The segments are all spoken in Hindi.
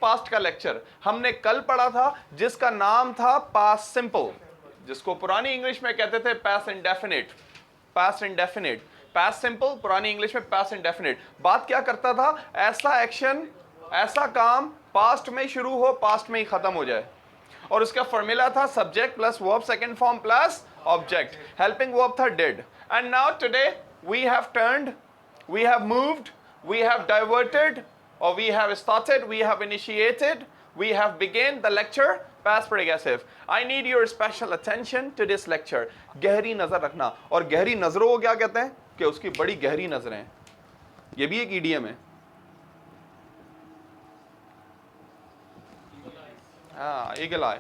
पास्ट का लेक्चर। हमने कल पढ़ा था जिसका नाम था पास्ट सिंपल, जिसको पुरानी इंग्लिश में कहते थे past indefinite. Past indefinite, past simple, पुरानी इंग्लिश में पास्ट इंडेफिनिट। बात क्या करता था, ऐसा एक्शन, ऐसा काम पास्ट में शुरू हो, पास्ट में ही खत्म हो जाए। और उसका फॉर्मूला था subject plus verb second form plus object. Helping verb था did. And now today we have turned, we have moved, we have diverted, or we have started, we have initiated, we have begun the lecture past progressive. I need your special attention to this lecture. गहरी नजर रखना। और गहरी नजरों को क्या कहते हैं कि उसकी बड़ी गहरी नजरें हैं। ये भी एक ईडीएम है। हाँ, ईगल आई,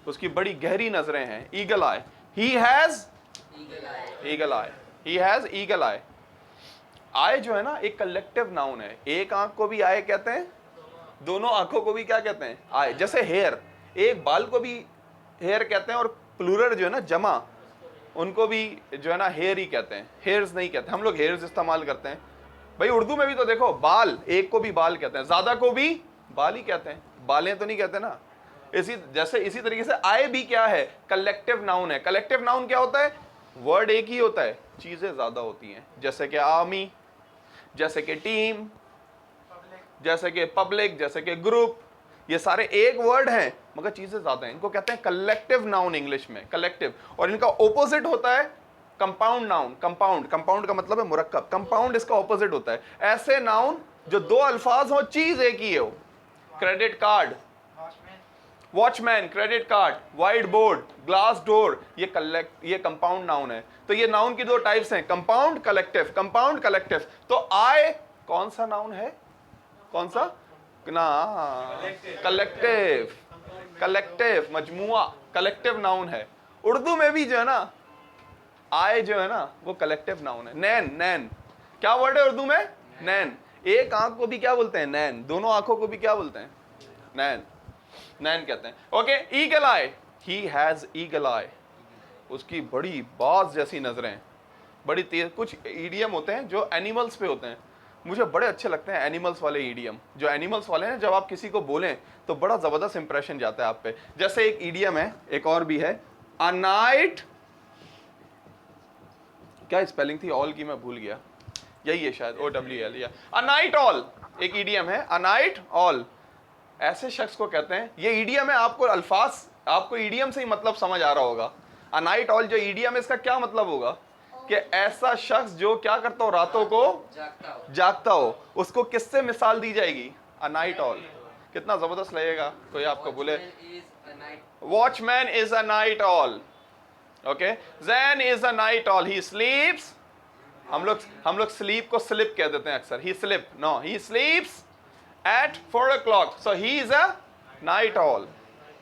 उसकी बड़ी गहरी नजरें हैं। Eagle eye, he has eagle eye, he has eagle eye. Eye जो है ना एक कलेक्टिव नाउन है। एक आंख को भी आय कहते हैं, दोनों आंखों को भी क्या कहते हैं, आय। जैसे हेयर, एक बाल को भी हेयर कहते हैं, और प्लूरल जो है ना जमा, उनको भी जो है ना हेयर ही कहते हैं, हेयर्स नहीं कहते। हम लोग हेयर्स इस्तेमाल करते हैं। भाई उर्दू में भी तो देखो, बाल, एक को भी बाल कहते हैं, ज्यादा को भी बाल ही कहते हैं, बालें तो नहीं कहते ना। इसी तरीके से आय भी क्या है, कलेक्टिव नाउन है। कलेक्टिव नाउन क्या होता है, वर्ड एक ही होता है, चीजें ज्यादा होती हैं। जैसे कि आर्मी, जैसे कि टीम, जैसे कि पब्लिक, जैसे कि ग्रुप, ये सारे एक वर्ड हैं मगर चीजें ज्यादा हैं। इनको कहते हैं कलेक्टिव नाउन इंग्लिश में, कलेक्टिव। और इनका ऑपोजिट होता है कंपाउंड नाउन। कंपाउंड, कंपाउंड का मतलब है मुरक्कब। कंपाउंड इसका ऑपोजिट होता है ऐसे नाउन जो दो अल्फाज हो, चीज एक ही हो। Credit card, watchman, credit card, white board, glass door, ये कंपाउंड नाउन है। तो ये नाउन की दो टाइप्स हैं, कंपाउंड, कलेक्टिव। Compound, collective. तो आय कौन सा नाउन है, कौन सा ना, कलेक्टिव। कलेक्टिव, मजमुआ, कलेक्टिव नाउन है। उर्दू में भी जो है ना आय जो है ना वो कलेक्टिव नाउन है। नैन, नैन क्या वर्ड है उर्दू में, नैन। एक आंख को भी क्या बोलते हैं, नैन। दोनों आंखों को भी क्या बोलते हैं, नैन, नैन कहते हैं। Okay, eagle eye, he has eagle eye, उसकी बड़ी बाज जैसी नजरें, बड़ी तेज। कुछ ईडियम होते हैं जो एनिमल्स पे होते हैं, मुझे बड़े अच्छे लगते हैं एनिमल्स वाले ईडियम। जो एनिमल्स वाले हैं, जब आप किसी को बोलें तो बड़ा जबरदस्त इंप्रेशन जाता है आप पे। जैसे एक ईडियम है, एक और भी है, अ नाइट, क्या स्पेलिंग थी ऑल की, मैं भूल गया, यही है शायद, OWL, या अ नाइट ऑल। एक ईडियम है अ नाइट ऑल। ऐसे शख्स को कहते हैं, ये ईडियम है, आपको अल्फाज, आपको ईडियम से ही मतलब समझ आ रहा होगा। अ नाइट ऑल जो ईडियम है, इसका क्या मतलब होगा कि ऐसा शख्स जो क्या करता हो, रातों को जागता हो। उसको किससे मिसाल दी जाएगी, अ नाइट ऑल। कितना जबरदस्त लगेगा कोई आपको बोले watchman is a night owl. Okay, Jain is a night owl, he sleeps. हम लोग स्लीप को स्लिप कह देते हैं अक्सर, he slip, no, he sleeps at 4 o'clock, so he is a night owl,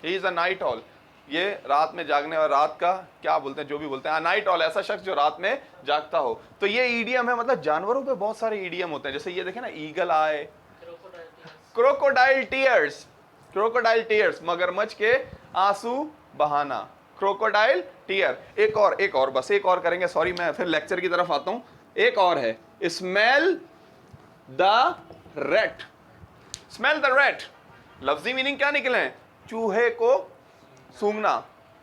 he is a night owl। ये रात में जागने, और रात का क्या बोलते हैं, जो भी बोलते हैं, नाइट ऑल, ऐसा शख्स जो रात में जागता हो। तो ये ईडियम है। मतलब जानवरों पे बहुत सारे ईडियम होते हैं। जैसे ये देखें ना, ईगल आए, क्रोकोडाइल टीयर्स, क्रोकोडाइल टीयर्स, मगरमच्छ के आंसू बहाना, क्रोकोडाइल टीयर। एक और बस एक और करेंगे, सॉरी मैं फिर लेक्चर की तरफ आता हूं। एक और है, smell the rat. Smell the rat, लफ्जी मीनिंग क्या निकले, चूहे को सूंघना,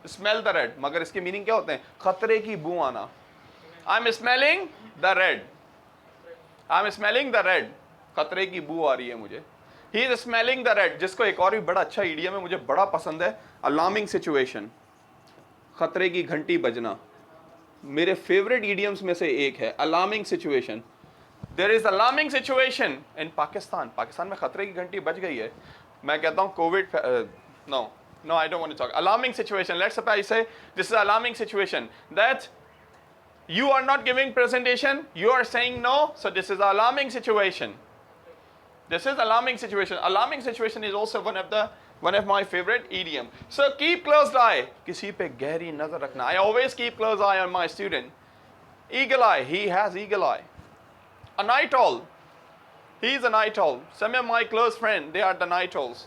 स्मेल द रेट। मगर इसके मीनिंग क्या होते हैं, खतरे की बू आना। I am smelling the red, I am smelling the red, खतरे की बू आ रही है मुझे। He is smelling the red. जिसको एक और भी बड़ा अच्छा ईडियम है, मुझे बड़ा पसंद है, अलार्मिंग सिचुएशन, खतरे की घंटी बजना। मेरे फेवरेट ईडियम्स में से एक है alarming situation. There is alarming situation in Pakistan. Pakistan में खतरे की घंटी बज गई है। मैं कहता हूँ Covid, no, I don't want to talk. Alarming situation. Let's suppose I say this is alarming situation that you are not giving presentation. You are saying no. So this is alarming situation. This is alarming situation. Alarming situation is also one of my favorite idiom. So keep close eye. किसी पे गहरी नजर रखना. I always keep close eye on my student. Eagle eye. He has eagle eye. A night owl. He is a night owl. Some of my close friends, they are the night owls.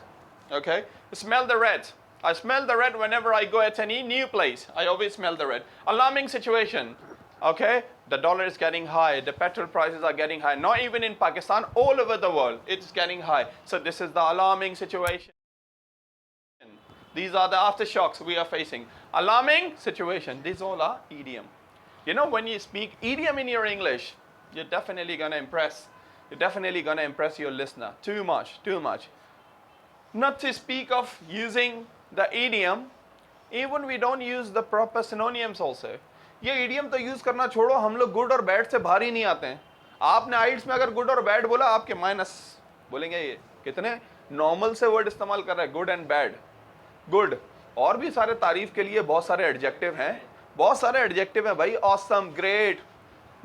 Okay? Smell the red. I smell the red whenever I go at any new place. I always smell the red. Alarming situation. Okay? The dollar is getting high, the petrol prices are getting high, not even in Pakistan, all over the world, it's getting high. So this is the alarming situation. These are the aftershocks we are facing. Alarming situation, these all are idiom. You know, when you speak idiom in your English, you're definitely going to impress. You're definitely going to impress your listener. Too much, too much. Not to speak of using the idiom, even we don't use the proper synonyms also. ये idiom तो यूज करना छोड़ो, हम लोग गुड और बैड से बाहर ही नहीं आते हैं. आपने आइल्स में अगर गुड और बैड बोला, आपके माइनस बोलेंगे. ये कितने नॉर्मल से वर्ड इस्तेमाल कर रहे हैं, गुड एंड बैड. गुड, और भी सारे तारीफ के लिए बहुत सारे एडजेक्टिव हैं. बहुत सारे एडजेक्टिव हैं भाई. Awesome, great,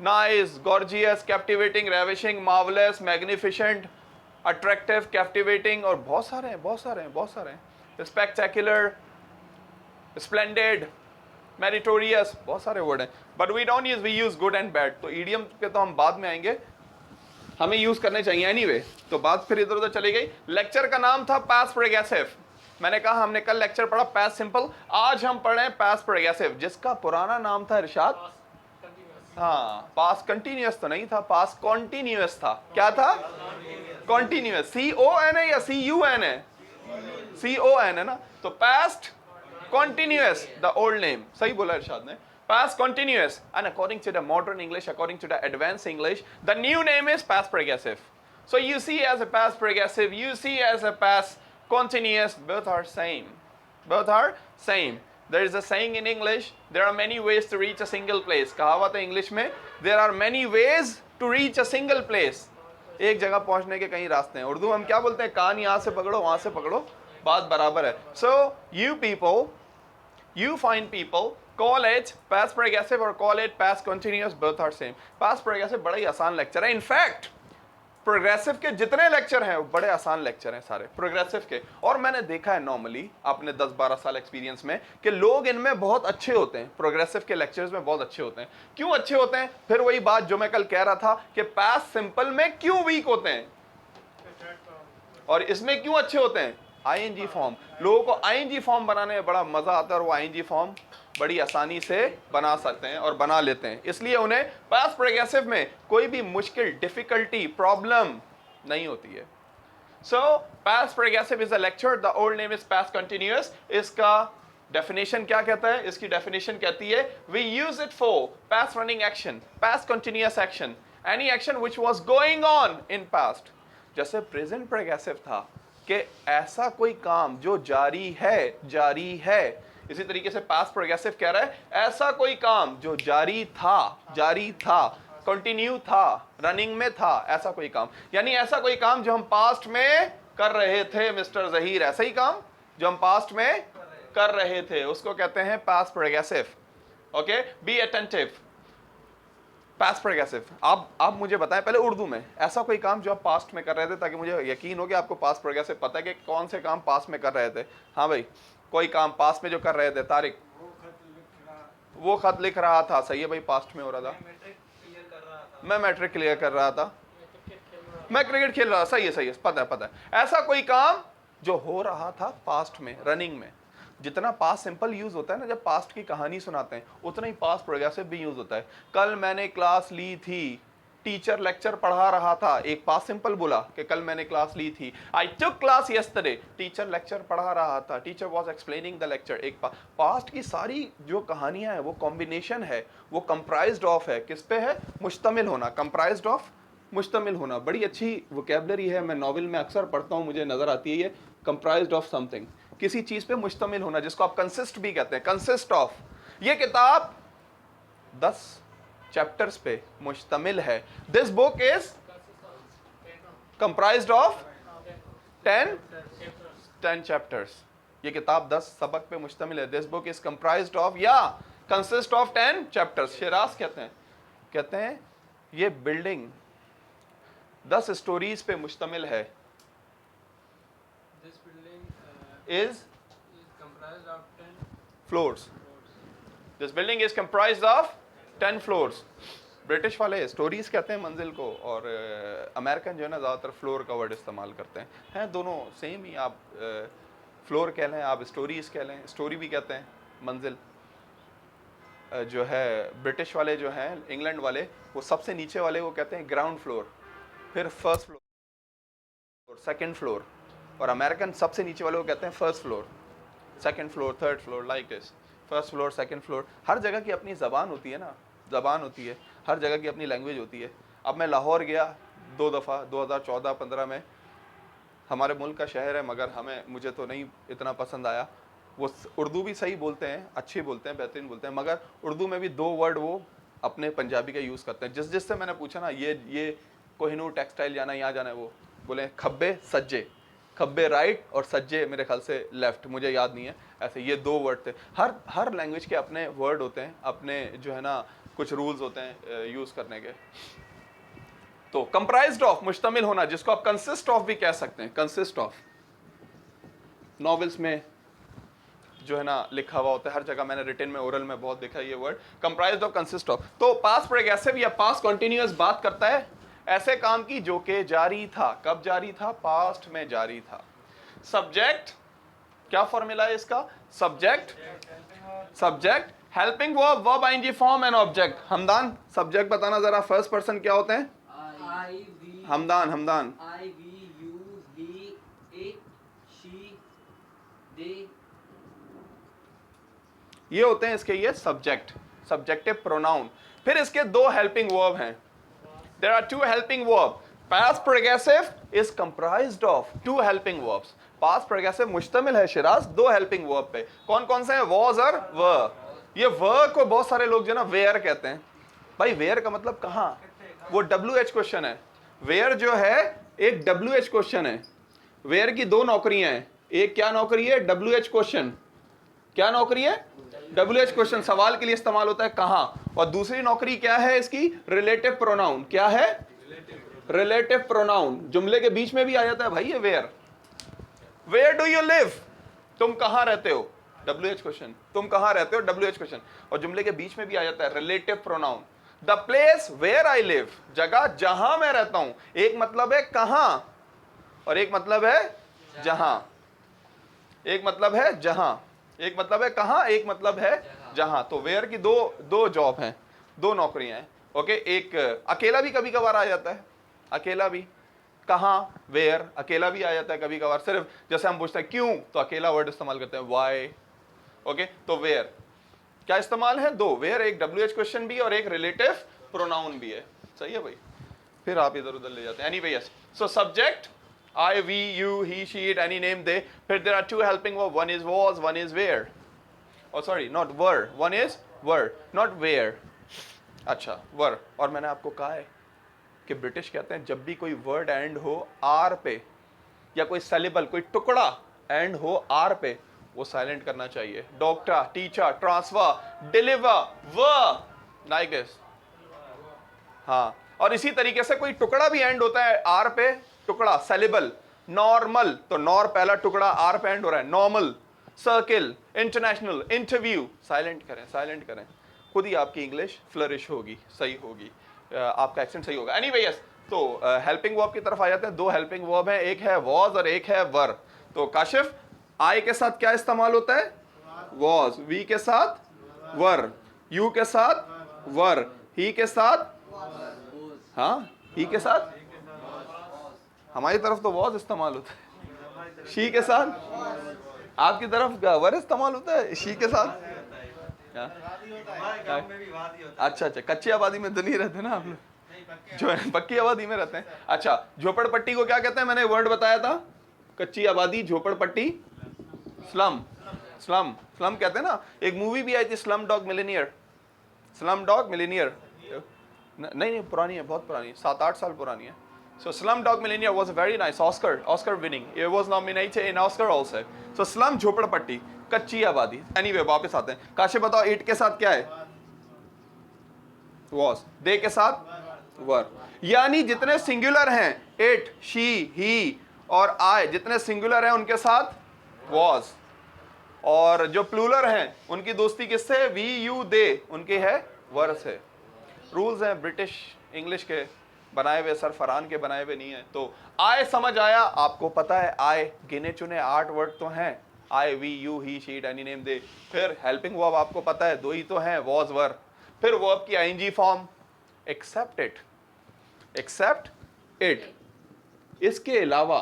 nice, gorgeous, captivating, ravishing, marvellous, magnificent, attractive, captivating, और बहुत सारे हैं, बहुत सारे हैं, बहुत सारे हैं. स्पेक्टेकुलर, स्प्लेंडेड, मेरिटोरियस, बहुत सारे वर्ड हैं. But we don't use, we use good and bad. तो ईडियम पे तो हम बाद में आएंगे, हमें यूज करने चाहिए एनीवे. तो बात फिर इधर उधर चली गई. लेक्चर का नाम था पास्ट प्रोग्रेसिव. मैंने कहा हमने कल लेक्चर पढ़ा पास्ट सिंपल, आज हम पढ़ रहे हैं पास्ट प्रोग्रेसिव, जिसका पुराना नाम था इरशाद. हाँ, पास्ट कंटिन्यूअस तो नहीं था, पास्ट कॉन्टिन्यूअस था. क्या था? कॉन्टिन्यूअस. CON है या CUN है? CON है ना. तो past continuous, the old name. सही बोला इरशाद ने. Past continuous, and according to the modern English, according to the advanced English, the new name is past progressive. So you see as a past progressive, you see as a past continuous, both are same. Both are same. There is a saying in English, there are many ways to reach a single place. कहावत है इंग्लिश में, there are many ways to reach a single place. एक जगह पहुंचने के कई रास्ते हैं. उर्दू हम क्या बोलते हैं? कान यहाँ से पकड़ो, वहां से पकड़ो, बात बराबर है. So you people, you find people call it past progressive or call it past continuous, both are same. Past progressive बड़ा ही आसान लेक्चर है. इनफैक्ट प्रोग्रेसिव के जितने लेक्चर हैं वो बड़े आसान लेक्चर हैं सारे प्रोग्रेसिव के. और मैंने देखा है नॉर्मली अपने 10-12 साल एक्सपीरियंस में कि लोग इनमें बहुत अच्छे होते हैं, प्रोग्रेसिव के लेक्चर्स में बहुत अच्छे होते हैं. क्यों अच्छे होते हैं? फिर वही बात जो मैं कल कह रहा था कि पास्ट सिंपल में क्यों वीक होते हैं और इसमें क्यों अच्छे होते हैं. ING फॉर्म, लोगों को ING फॉर्म बनाने में बड़ा मजा आता है और वो ING फॉर्म बड़ी आसानी से बना सकते हैं और बना लेते हैं. इसलिए उन्हें पास्ट प्रोग्रेसिव में कोई भी मुश्किल, डिफिकल्टी, प्रॉब्लम नहीं होती है. So past progressive is a lecture, the old name is past continuous. इसका डेफिनेशन क्या कहता है? इसकी डेफिनेशन कहती है we use it for past running action, past continuous action, any action which was going on in past. जैसे प्रेजेंट प्रोग्रेसिव था कि ऐसा कोई काम जो जारी है. इसी तरीके से पास्ट प्रोग्रेसिव कह रहा है ऐसा कोई काम जो जारी था, कंटिन्यू था, रनिंग में था, ऐसा कोई काम. यानी ऐसा कोई काम जो हम पास्ट में कर रहे थे मिस्टर जहीर, ऐसा ही काम जो हम पास्ट में कर रहे थे उसको कहते हैं past progressive. Okay, be attentive. Past progressive. आप मुझे बताएं पहले उर्दू में ऐसा कोई काम जो आप पास्ट में कर रहे थे, ताकि मुझे यकीन हो कि आपको पास्ट प्रोग्रेसिव पता है कि कौन से काम पास्ट में कर रहे थे. हाँ भाई, कोई काम पास्ट में जो कर रहे थे. तारिक, वो खत लिख रहा था. सही है भाई, पास्ट में हो रहा था. मैं मैट्रिक क्लियर कर रहा था. मैं क्रिकेट खेल रहा था. सही है, पता है. ऐसा कोई काम जो हो रहा था पास्ट में, रनिंग में. जितना पास्ट सिंपल यूज होता है ना जब पास्ट की कहानी सुनाते हैं, उतना ही पास्ट प्रोग्रेसिव भी यूज होता है. कल मैंने क्लास ली थी, टीचर लेक्चर पढ़ा रहा था. एक पास्ट सिंपल बोला कि कल मैंने क्लास ली थी. आई टुक क्लास यस्टरडे, टीचर लेक्चर पढ़ा रहा था, teacher was explaining the lecture. एक पास्ट की सारी जो कहानियां हैं वो कॉम्बिनेशन है, वो कंप्राइज्ड ऑफ है. किस पे है? मुश्तमिल होना. कंप्राइज्ड ऑफ, मुश्तमिल होना. बड़ी अच्छी वोकैबुलरी है, मैं नॉवेल में अक्सर पढ़ता हूँ, मुझे नजर आती है ये. कंप्राइज्ड ऑफ समथिंग, किसी चीज पे मुश्तमिल होना, जिसको आप कंसिस्ट भी कहते हैं. Consist of. ये किताब 10 चैप्टर्स पे मुश्तमिल है. This book is comprised of 10 chapters. ये किताब 10 सबक पे मुश्तमिल है. This book is comprised of या कंसिस्ट ऑफ 10 चैप्टर्स. शिराज कहते हैं ये बिल्डिंग 10 स्टोरीज पे मुश्तमिल है. is comprised of 10 floors. This building is comprised of 10 floors. British वाले स्टोरीज कहते हैं मंजिल को, और अमेरिकन जो है ना ज़्यादातर फ्लोर का वर्ड इस्तेमाल करते हैं दोनों सेम ही. आप फ्लोर कह लें, आप स्टोरीज कह लें, स्टोरी भी कहते हैं मंजिल. जो है ब्रिटिश वाले जो हैं, इंग्लैंड वाले, वो सबसे नीचे वाले वो कहते हैं ग्राउंड फ्लोर, फिर फर्स्ट फ्लोर, सेकंड फ्लोर, और अमेरिकन सबसे नीचे वाले को कहते हैं first floor, second floor, third floor, like this, first floor, second floor. हर जगह की अपनी ज़बान होती है ना, ज़बान होती है, हर जगह की अपनी लैंग्वेज होती है। अब मैं लाहौर गया 2 दफ़ा, 2014-15 में। हमारे मुल्क का शहर है मगर मुझे तो नहीं इतना पसंद आया। वो उर्दू भी सही बोलते हैं, अच्छी बोलते हैं, बेहतरीन बोलते हैं, मगर उर्दू में भी 2 वर्ड वो अपने पंजाबी का यूज़ करते हैं। जिससे मैंने पूछा ना, ये कोहिनूर टेक्सटाइल जाना है, यहाँ जाना है, वो बोले खब्बे सज्जे, खब्बे राइट और सज्जे मेरे ख्याल से लेफ्ट, मुझे याद नहीं है, ऐसे ये 2 वर्ड थे। हर लैंग्वेज के अपने वर्ड होते हैं, अपने जो है ना कुछ रूल्स होते हैं यूज़ करने के। तो कंप्राइज्ड ऑफ, मुश्तमिल होना, जिसको आप कंसिस्ट ऑफ भी कह सकते हैं, कंसिस्ट ऑफ। नॉवेल्स में जो है ना लिखा हुआ होता है, हर जगह मैंने रिटन में, ओरल में बहुत देखा है ये word, comprised of, consist of. तो पास्ट प्रोग्रेसिव या पास्ट कंटिन्यूअस बात करता है ऐसे काम की जो कि जारी था। कब जारी था? पास्ट में जारी था। सब्जेक्ट, क्या फॉर्मूला है इसका? Subject helping verb, verb ING form and object. Hamdan subject बताना जरा, फर्स्ट पर्सन क्या होते हैं? Hamdan I, we, you, he, it, she, they, ये होते हैं इसके ये सब्जेक्ट, सब्जेक्टिव प्रोनाउन। फिर इसके 2 हेल्पिंग वर्ब हैं। There are 2 helping verb. Past progressive is comprised of 2 helping verbs. Past progressive मुश्तमिल है शिराज 2 हेल्पिंग वर्ब पे। कौन कौन से हैं? वॉज और वर। ये वर को बहुत सारे लोग जो ना वेयर कहते हैं। भाई वेयर का मतलब कहाँ? वो WH क्वेश्चन है। वेयर जो है एक WH क्वेश्चन है। वेयर की 2 नौकरियां हैं। एक क्या नौकरी है? WH question. क्या नौकरी है? WH क्वेश्चन, सवाल के लिए इस्तेमाल होता है कहां। और दूसरी नौकरी क्या है इसकी? Relative pronoun. क्या है? Relative pronoun. जुमले के बीच में भी आ जाता है भाई ये where. Where do you live? तुम कहां रहते हो? WH question. तुम कहां रहते हो? WH question. और जुमले के बीच में भी आ जाता है relative pronoun. The place where I live, जगह जहां मैं रहता हूं। एक मतलब है कहां और एक मतलब है जहां। एक मतलब है जहां, एक मतलब है कहां, एक मतलब है जहां। तो वेयर की दो जॉब हैं, 2 नौकरियां हैं। ओके, एक अकेला भी कभी कभार आ जाता है, अकेला भी। कहां, वेयर, अकेला भी आ जाता है कभी कभार। सिर्फ जैसे हम पूछते हैं क्यों, तो अकेला वर्ड इस्तेमाल करते हैं व्हाई। ओके, तो वेयर क्या इस्तेमाल है? 2। वेयर एक WH क्वेश्चन भी और एक रिलेटिव प्रोनाउन भी है। सही है भाई? फिर आप इधर उधर ले जाते हैं। Anyway, yes. So subject I, we, you, he, she, it, any name, they. फिर there are 2 helping verb. One is was, one is where. Oh sorry, not were. One is were, not where. अच्छा, were. और मैंने आपको कहा है कि ब्रिटिश कहते हैं जब भी कोई वर्ड एंड हो आर पे, या कोई सेलिबल, कोई टुकड़ा एंड हो आर पे, वो साइलेंट करना चाहिए। Doctor, teacher, transfer, deliver, were, like this. हाँ, और इसी तरीके से कोई टुकड़ा भी एंड होता है आर पे, टुकड़ा, सेलिबल। नॉर्मल, तो नॉर पहला टुकड़ा आर पे एंड हो रहा है, normal. Circle, international, interview, silent करें, साइलेंट करें। खुद ही आपकी इंग्लिश फ्लरिश होगी, सही होगी, आपका एक्सेंट सही होगा। Anyway, yes. तो हेल्पिंग वर्ब की तरफ आ जाते हैं। 2 हेल्पिंग वर्ब हैं, एक है वॉज और एक है वर। तो काशिफ, आई के साथ क्या इस्तेमाल होता है? वॉज। वी के साथ वर, यू के साथ वर, ही के साथ, हाँ, ही के साथ, हमारी तरफ तो वॉज इस्तेमाल होता है। शी के साथ, आपकी तरफ वर इस्तेमाल होता है शी के साथ। अच्छा, कच्ची आबादी में तो नहीं रहते ना आप लोग, जो है पक्की आबादी में रहते हैं। अच्छा, झोपड़पट्टी को क्या कहते हैं? मैंने वर्ड बताया था, कच्ची आबादी, झोपड़पट्टी, स्लम। स्लम, स्लम कहते हैं ना। एक मूवी भी आई थी, slum dog Millionaire. Slum dog Millionaire, नहीं पुरानी है, बहुत पुरानी, 7-8 साल पुरानी है। So Slumdog Millionaire was a very nice Oscar winning. It was nominated in Oscar also. So slum, झोपड़पट्टी, कच्ची आबादी। Anyway, वापस आते हैं। काशिफ बताओ, इट के साथ क्या है? Was. दे के साथ were. यानी जितने सिंगुलर हैं, इट, शी, ही और आई, जितने सिंगुलर हैं उनके साथ was. और जो प्लूरल हैं उनकी दोस्ती किससे? वी, यू, दे, उनके है वर से। रूल्स हैं ब्रिटिश इंग्लिश के बनाए हुए, सर फरहान के बनाए हुए नहीं है। तो आए समझ आया, आपको पता है आए गिने चुने 8 वर्ड तो हैं, I we you he she it any name they. फिर हेल्पिंग वर्ब आपको पता है दो ही तो हैं, वॉज वर। फिर वर्ब की ING form except it, except it. इसके अलावा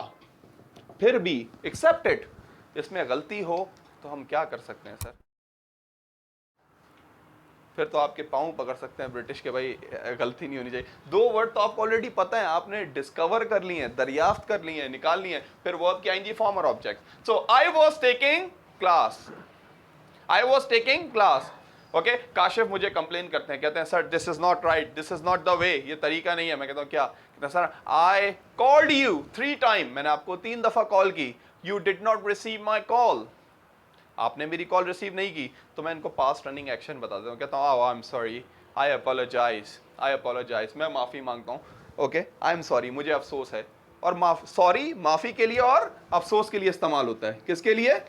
फिर भी एक्सेप्ट इट, इसमें गलती हो तो हम क्या कर सकते हैं सर? फिर तो आपके पाँव पकड़ सकते हैं ब्रिटिश के, भाई गलती नहीं होनी चाहिए। दो वर्ड तो आपको ऑलरेडी पता है, आपने डिस्कवर कर लिए हैं, दरियाफ्त कर लिए हैं, निकाल लिए हैं। फिर वर्ब की आईएनजी फॉर्म और object. So I was taking class, I was taking class. Okay, Kashif मुझे कंप्लेन करते हैं, कहते हैं sir this is not right, this is not the way, ये तरीका नहीं है। मैं कहता हूँ क्या? कहते हैं sir I called you 3 time, मैंने आपको 3 दफा कॉल की, you did not receive my call, आपने मेरी कॉल रिसीव नहीं की। तो मैं इनको पास्ट रनिंग एक्शन बता देता हूँ, कहता हूँ I am sorry, I apologize, I apologize, मैं माफ़ी मांगता हूँ। ओके, आई एम सॉरी, मुझे अफसोस है। और सॉरी माफ़ी के लिए और अफसोस के लिए इस्तेमाल होता है। किसके लिए?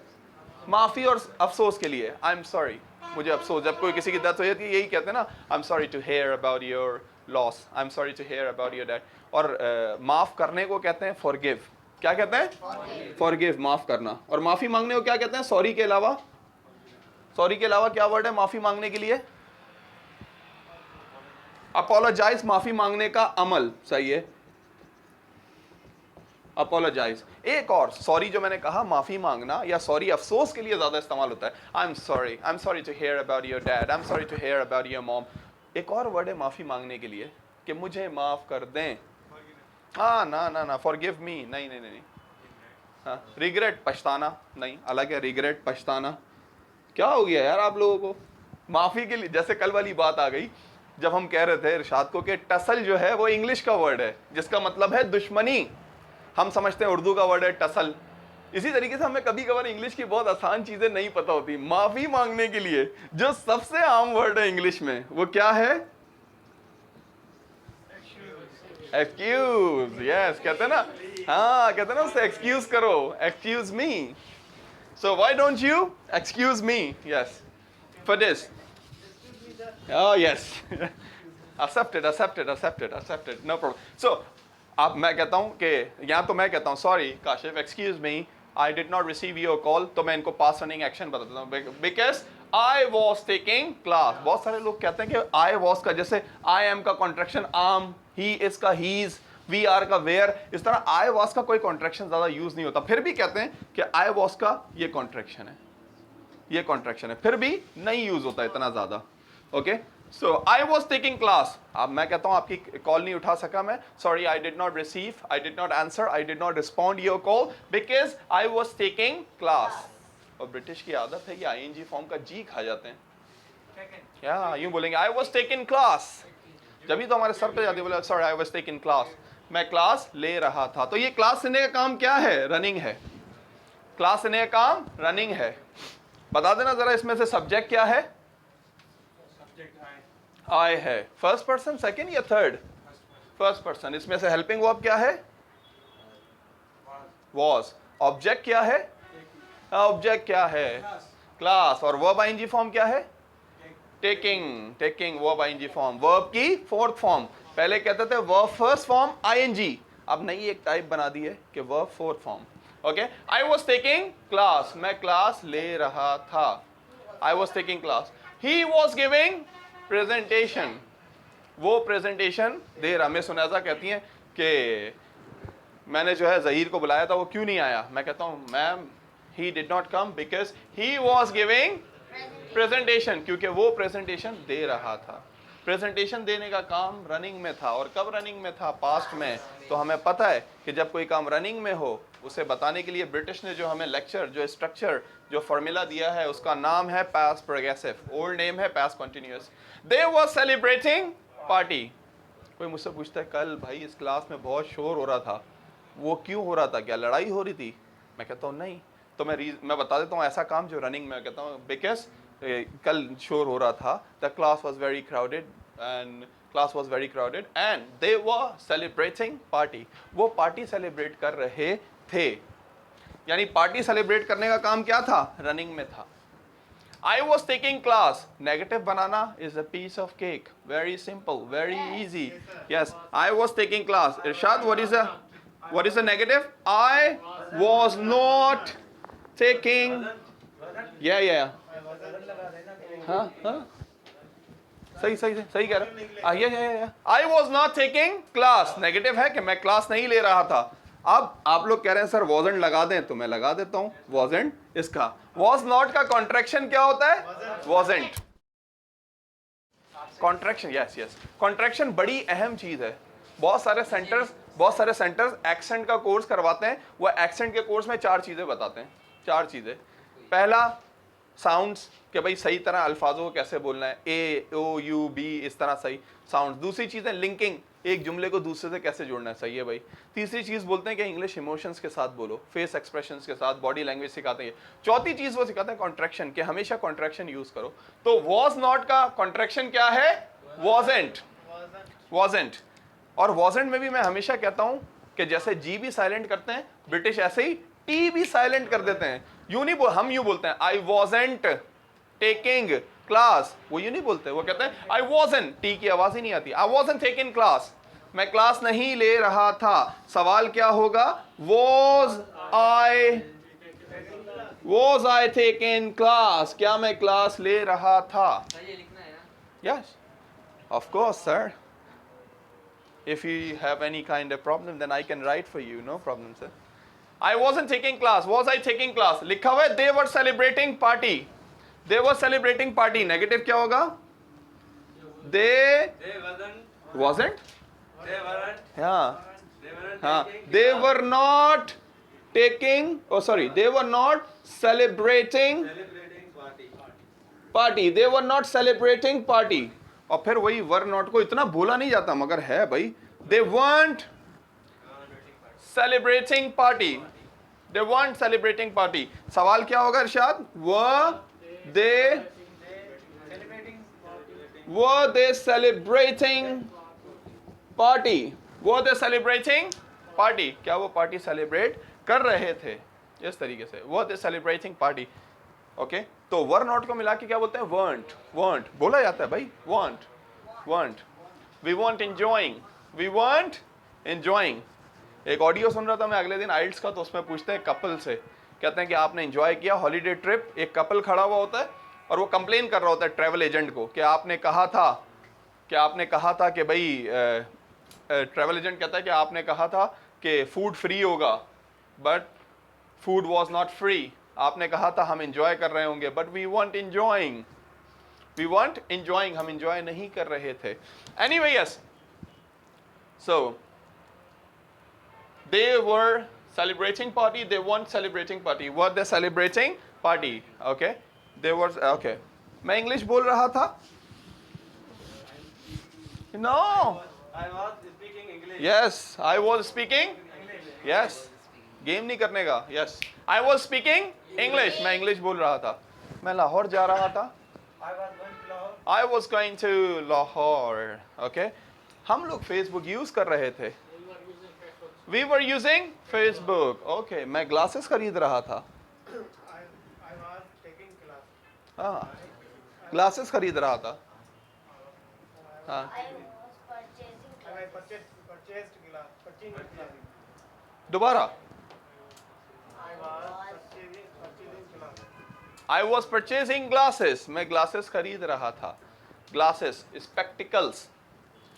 माफ़ी और अफसोस के लिए। आई एम सॉरी, मुझे अफसोस, जब कोई किसी की डेथ हो जाती है यही कहते हैं ना, I am sorry to hear about your loss, I am sorry to hear about your death. और माफ़ करने को कहते हैं फॉरगिव। क्या कहते हैं? फॉरगिव, माफ करना। और माफी मांगने को क्या कहते हैं? सॉरी के अलावा, सॉरी के अलावा क्या वर्ड है माफी मांगने के लिए? अपोलोजाइज, माफी मांगने का अमल, सही है, अपोलोजाइज। एक और सॉरी जो मैंने कहा, माफी मांगना या सॉरी अफसोस के लिए ज्यादा इस्तेमाल होता है। I am sorry to hear about your dad, I am sorry to hear about your mom. एक और वर्ड है माफी मांगने के लिए कि मुझे माफ कर दें। हाँ, ना ना ना, फॉरगिव मी, नहीं नहीं नहीं। हाँ, रिग्रेट, पछताना, नहीं, अलग है रिग्रेट, पछताना। क्या हो गया यार आप लोगों को? माफी के लिए, जैसे कल वाली बात आ गई जब हम कह रहे थे इरशाद को कि टसल जो है वो इंग्लिश का वर्ड है जिसका मतलब है दुश्मनी। हम समझते हैं उर्दू का वर्ड है टसल। इसी तरीके से हमें कभी कभार इंग्लिश की बहुत आसान चीजें नहीं पता होती। माफी मांगने के लिए जो सबसे आम वर्ड है इंग्लिश में वो क्या है? एक्सक्यूज, यस, कहते हैं ना, हाँ कहते हैं ना उससे एक्सक्यूज करो, excuse me. So why don't you excuse me, yes, for this. Oh yes, accepted, accepted, accepted, accepted, no problem. So, अब मैं कहता हूँ कि यहाँ तो मैं कहता हूँ sorry Kashif, excuse me, I did not receive your call, तो मैं इनको पास्ट रनिंग एक्शन बता देता हूँ, because I was taking class. बहुत सारे लोग कहते हैं कि आई वॉज का जैसे आई एम का कॉन्ट्रैक्शन आम, ही इज का हीज, वी आर का वेयर, इस तरह आई वॉज का कोई कॉन्ट्रैक्शन ज्यादा यूज नहीं होता। फिर भी कहते हैं कि आई वॉज का ये कॉन्ट्रैक्शन है, ये कॉन्ट्रैक्शन है, फिर भी नहीं यूज होता इतना ज्यादा। Okay, so I was taking class. अब मैं कहता हूं आपकी कॉल नहीं उठा सका मैं, sorry, I did not receive, I did not answer, I did not respond your call because I was taking class. और ब्रिटिश की आदत है कि आईएनजी फॉर्म का जी खा जाते हैं, क्या यूं बोलेंगे आई वॉज टेकिंग क्लास, जब भी तो हमारे सर पे जाती बोले sorry I was taking class, मैं क्लास ले रहा था। तो ये क्लास लेने का काम क्या है? रनिंग है। क्लास लेने का काम रनिंग है। बता देना जरा इसमें से सब्जेक्ट क्या है? आई है। फर्स्ट पर्सन, सेकंड या थर्ड? First person. इसमें से हेल्पिंग वर्ब क्या है? वॉज। ऑब्जेक्ट क्या है? ऑब्जेक्ट क्या है? क्लास। और वर्ब आईएनजी फॉर्म क्या है? Taking. Taking verb ING form, verb की फोर्थ फॉर्म। पहले कहते थे वर्ब फर्स्ट फॉर्म आईएनजी, अब नई एक टाइप बना दी है कि verb fourth form. Okay, I was taking class, मैं क्लास ले रहा था, I was taking class. He was giving presentation, वो प्रेजेंटेशन दे रहा। मिस सुनेजा कहती हैं कि मैंने जो है जहीर को बुलाया था, वो क्यों नहीं आया? मैं कहता हूँ ma'am he did not come because he was giving presentation, क्योंकि वो प्रेजेंटेशन दे रहा था। प्रेजेंटेशन देने का काम रनिंग में था। और कब रनिंग में था? पास्ट में। तो हमें पता है कि जब कोई काम रनिंग में हो उसे बताने के लिए ब्रिटिश ने जो हमें लेक्चर, जो स्ट्रक्चर, जो फॉर्मूला दिया है उसका नाम है पास्ट प्रोग्रेसिव, ओल्ड नेम है past continuous. They were celebrating party. कोई मुझसे पूछता है कल भाई इस क्लास में बहुत शोर हो रहा था, वो क्यों हो रहा था? क्या लड़ाई हो रही थी? मैं कहता हूँ नहीं। तो मैं बता देता हूँ ऐसा काम जो रनिंग में, कहता हूँ बिकॉज कल शोर हो रहा था, the class was very crowded and they were celebrating party. वो पार्टी सेलिब्रेट कर रहे थे, यानी पार्टी सेलिब्रेट करने का काम क्या था? रनिंग में था। I was taking class, negative banana is a piece of cake, very simple, very easy. Yes, I was taking class. Irshad, what is the negative? I was not taking, yeah. हाँ सही कह रहा है। I was not taking class, negative है कि मैं क्लास नहीं ले रहा था। अब आप लोग कह रहे हैं सर वॉजेंट लगा दें, तो मैं लगा देता हूं वॉजेंट। इसका वॉज नॉट का कॉन्ट्रैक्शन क्या होता है? वॉजेंट। कॉन्ट्रैक्शन, यस कॉन्ट्रैक्शन बड़ी अहम चीज है। बहुत सारे सेंटर्स एक्सेंट का कोर्स करवाते हैं। वो एक्सेंट के कोर्स में 4 चीजें बताते हैं। 4 चीजें। पहला साउंड्स, कि भाई सही तरह अल्फाजों को कैसे बोलना है, ए ओ यू बी, इस तरह सही साउंड। दूसरी चीज़ है लिंकिंग, एक जुमले को दूसरे से कैसे जोड़ना है, सही है भाई। तीसरी चीज़ बोलते हैं कि इंग्लिश इमोशंस के साथ बोलो, फेस एक्सप्रेशंस के साथ, बॉडी लैंग्वेज सिखाते हैं। चौथी चीज़ वो सिखाते हैं कॉन्ट्रैक्शन, कि हमेशा कॉन्ट्रैक्शन यूज करो। तो वॉज नॉट का कॉन्ट्रैक्शन क्या है? वॉजेंट। और वॉजेंट में भी मैं हमेशा कहता हूं कि जैसे जी भी साइलेंट करते हैं ब्रिटिश, ऐसे ही टी भी साइलेंट कर देते हैं। हम यूं बोलते हैं आई वॉजेंट टेकिंग क्लास, वो यूं नहीं बोलते, वो कहते हैं आई वॉजेंट, टी की आवाज ही नहीं आती, आई वॉजेंट टेकिंग क्लास, मैं क्लास नहीं ले रहा था। सवाल क्या होगा? वॉज आई टेकिंग क्लास, क्या मैं क्लास ले रहा था? Yes of course sir, if you have any kind of problem then I can write for you, no problem sir. I wasn't taking class, was I taking class? लिखा हुआ है they were celebrating party, they were celebrating party, negative क्या होगा? they wasn't हाँ they were not taking, oh sorry, they were not celebrating party, they were not celebrating party। और फिर वही वर नॉट को इतना बोला नहीं जाता मगर है भाई, they weren't celebrating party, they weren't celebrating party। सवाल क्या होगा इरशाद? were they celebrating party, were they celebrating party, क्या वो पार्टी सेलिब्रेट कर रहे थे? इस तरीके से were they celebrating party। Okay तो वर नॉट को मिला के क्या बोलते हैं? weren't बोला जाता है भाई, weren't we weren't enjoying। एक ऑडियो सुन रहा था मैं अगले दिन आइल्स का, तो उसमें पूछते हैं कपल से, कहते हैं कि आपने एंजॉय किया हॉलीडे ट्रिप? एक कपल खड़ा हुआ होता है और वो कंप्लेन कर रहा होता है ट्रैवल एजेंट को कि आपने कहा था कि भाई, ट्रैवल एजेंट कहता है कि आपने कहा था कि फूड फ्री होगा, but food was not free. आपने कहा था हम एंजॉय कर रहे होंगे, बट वी weren't enjoying, हम एंजॉय नहीं कर रहे थे। Anyway, yes, so they were celebrating party, they weren't celebrating party, were they celebrating party? Okay, they were, okay, मैं इंग्लिश बोल रहा था? No, I was speaking English. yes, I was speaking, yes, game नहीं करने का, yes, I was speaking English, मैं इंग्लिश बोल रहा था। मैं लाहौर जा रहा था, I was going to Lahore, okay। हम लोग फेसबुक यूज कर रहे थे, we were using Facebook, okay। मैं ग्लासेस खरीद रहा था, I was taking class. हाँ ग्लासेस खरीद रहा था, हाँ I purchased class. दोबारा I was purchasing class. I was purchasing glasses, मैं ग्लासेस खरीद रहा था। ग्लासेस,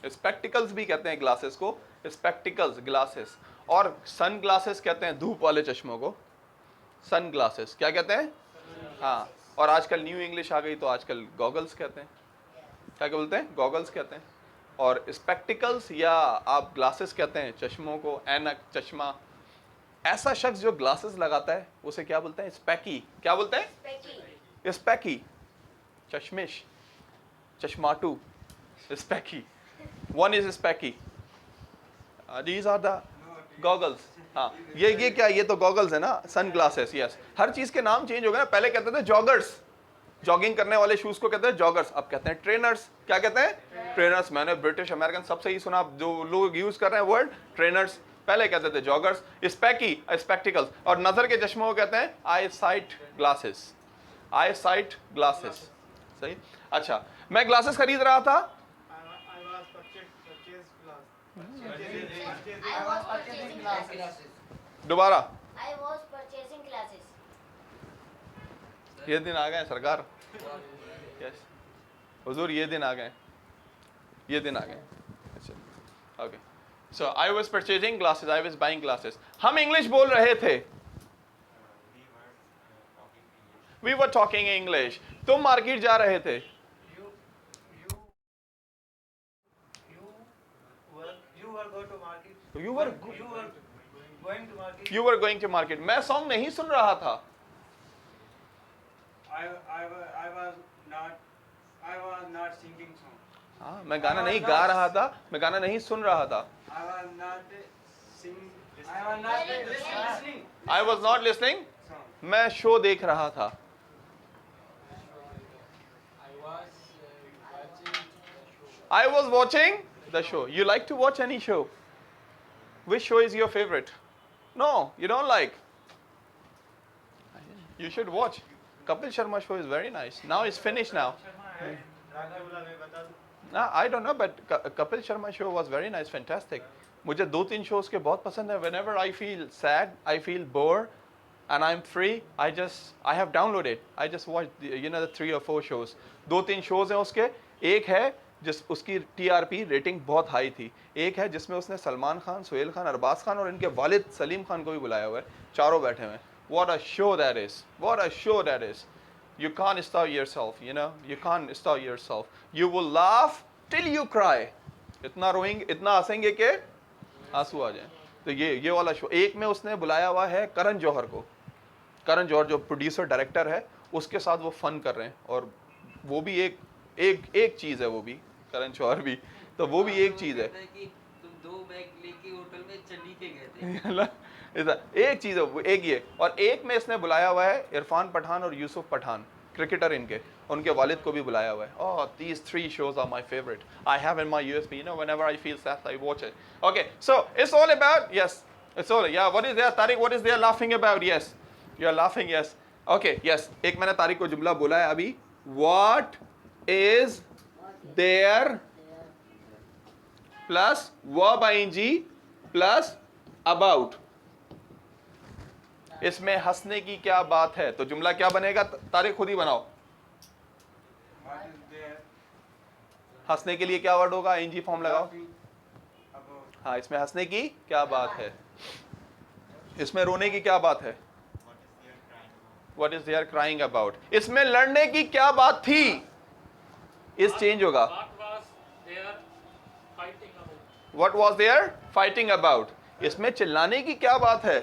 स्पेक्टिकल्स भी कहते हैं ग्लासेस को, स्पेक्टिकल्स ग्लासेस। और सन ग्लासेस कहते हैं धूप वाले चश्मों को, सन ग्लासेस क्या कहते हैं? हाँ, और आजकल न्यू इंग्लिश आ गई तो आजकल गॉगल्स कहते हैं। क्या बोलते हैं? गॉगल्स कहते हैं। और स्पेक्टिकल्स या आप ग्लासेस कहते हैं चश्मों को, ऐनक, चश्मा। ऐसा शख्स जो ग्लासेस लगाता है उसे क्या बोलते हैं? स्पेकी। क्या बोलते हैं? स्पेकी। चश्मिश, चश्माटू, speccy. One is speccy, these are the goggles. हाँ, ये क्या, ये तो गॉगल्स है ना, सन ग्लासेस। यस, हर चीज के नाम चेंज हो गए ना। पहले कहते थे जॉगर्स, जॉगिंग करने वाले शूज को कहते हैं जॉगर्स, अब कहते हैं ट्रेनर्स। क्या कहते हैं? ट्रेनर्स। मैंने ब्रिटिश अमेरिकन सबसे ही सुना, जो लोग यूज कर रहे हैं वर्ड ट्रेनर्स। पहले कहते थे जॉगर्स, स्पेकी, स्पेक्टिकल्स। और नजर के चश्मों को कहते हैं आई साइट ग्लासेस, आई साइट ग्लासेस। सही। अच्छा, मैं ग्लासेस खरीद रहा था। I was purchased class. I was purchasing glasses. दोबारा। I was purchasing glasses. ये दिन आ गए सरकार, यस हुजूर, ये दिन आ गए, ये दिन आ गए। अच्छा okay, so I was purchasing glasses, I was buying glasses. हम इंग्लिश बोल रहे थे, वी वर टॉकिंग इंग्लिश। तुम मार्केट जा रहे थे, You were go to market. You were You were going to market. You were going to market. मैं सॉन्ग नहीं सुन रहा था, I was not singing song. हाँ मैं गाना नहीं गा रहा था, मैं गाना नहीं सुन रहा था। I was not singing. I was not listening. I was not listening, Song. मैं शो देख रहा था। I was watching the show. You like to watch any show? Which show is your favorite? No, you don't like. You should watch. Kapil Sharma show is very nice. Now it's finished now. Nah, I don't know, but Kapil Sharma show was very nice, fantastic. मुझे 2-3 shows के बहुत पसंद है. Whenever I feel sad, I feel bored, and I'm free, I have downloaded. I just watch the 3 or 4 shows. 2-3 shows हैं उसके. एक है जिस उसकी TRP रेटिंग बहुत हाई थी, एक है जिसमें उसने सलमान खान, सोहेल खान, अरबाज खान और इनके वालिद सलीम खान को भी बुलाया हुआ है, चारों बैठे हुए हैं। What a show that is! What a show that is! You can't stop yourself, you can't stop yourself. You will laugh till you cry. इतना रोएंगे, इतना हंसेंगे कि आंसू आ जाएं। तो ये वाला शो, एक में उसने बुलाया हुआ है करण जौहर को। करण जौहर जो प्रोड्यूसर डायरेक्टर है, उसके साथ वो फन कर रहे हैं, और वो भी एक चीज़ है, वो भी करण जौहर भी, तो वो भी एक चीज़ है। कि तुम 2 बैग लेके होटल में चली के गए थे। एक चीज़ है वो, एक ये, और एक में इसने बुलाया हुआ है इरफान पठान और यूसुफ पठान, क्रिकेटर इनके, उनके वालिद को भी बुलाया हुआ है। Oh, these 3 shows are my favorite. I have in my USB, whenever I feel sad, I watch it. Okay, so it's all about, yes, it's all, yeah, what is there, Tariq, what is there laughing about? Yes, you are laughing, yes. Okay, yes, एक मैंने तारिक को जुमला बोला है अभी, what is there plus verb ing plus about. इसमें हंसने की क्या बात है, तो जुमला क्या बनेगा, तारिक खुद ही बनाओ। What is there? हंसने के लिए क्या वर्ड होगा, ing फॉर्म लगाओ। About. हाँ, इसमें हंसने की क्या बात है, इसमें रोने की क्या बात है, What is there crying about. इसमें लड़ने की क्या बात थी, इस चेंज होगा। What was there fighting about. इसमें चिल्लाने की क्या बात है,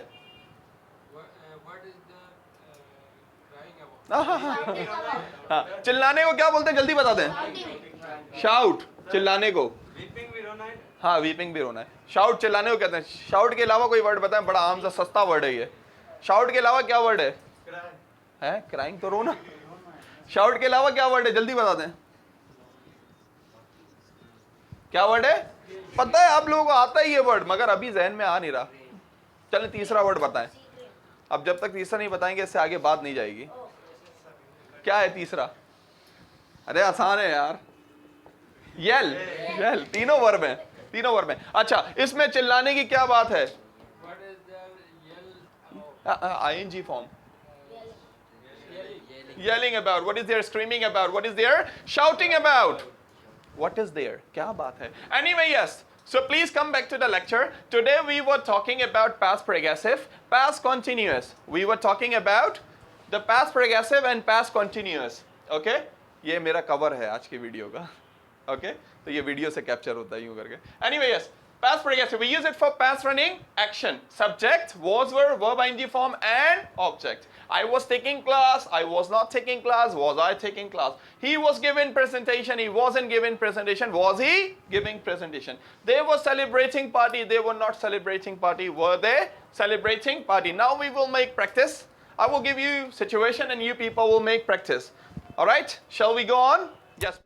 हाँ, चिल्लाने को क्या बोलते हैं, जल्दी बता दें। शाउट, चिल्लाने को। Weeping भी रोना है। हाँ, वीपिंग भी रोना है। शाउट चिल्लाने को कहते हैं। शाउट के अलावा कोई वर्ड बताएं, बड़ा आम सा सस्ता वर्ड है ये। शाउट के अलावा क्या वर्ड है? Cry. क्राइंग तो रोना। शाउट के अलावा क्या वर्ड है, जल्दी बता दें। क्या वर्ड है? पता है आप लोगों को, आता है ये वर्ड, मगर अभी जहन में आ नहीं रहा। चलें तीसरा वर्ड बताएं। अब जब तक तीसरा नहीं बताएंगे, इससे आगे बात नहीं जाएगी। क्या है तीसरा? अरे आसान है यार, येल। येल, तीनों वर्ब हैं, तीनों वर्ब हैं। अच्छा, इसमें चिल्लाने की क्या बात है, ing form. Yelling about. What is there screaming about? What is there shouting about? What is there? क्या बात है? Anyway, yes. So please come back to the lecture. Today we were talking about past progressive, past continuous. We were talking about the past progressive and past continuous. Okay? ये मेरा कवर है आज की वीडियो का. Okay? तो ये वीडियो से कैप्चर होता है यूं करके. Anyway, yes. Past progressive. We use it for past running action. Subject, was, were, verb, ing form, and object. I was taking class. I was not taking class. Was I taking class? He was given presentation. He wasn't given presentation. Was he giving presentation? They were celebrating party. They were not celebrating party. Were they celebrating party? Now we will make practice. I will give you situation and you people will make practice. All right? Shall we go on? Yes.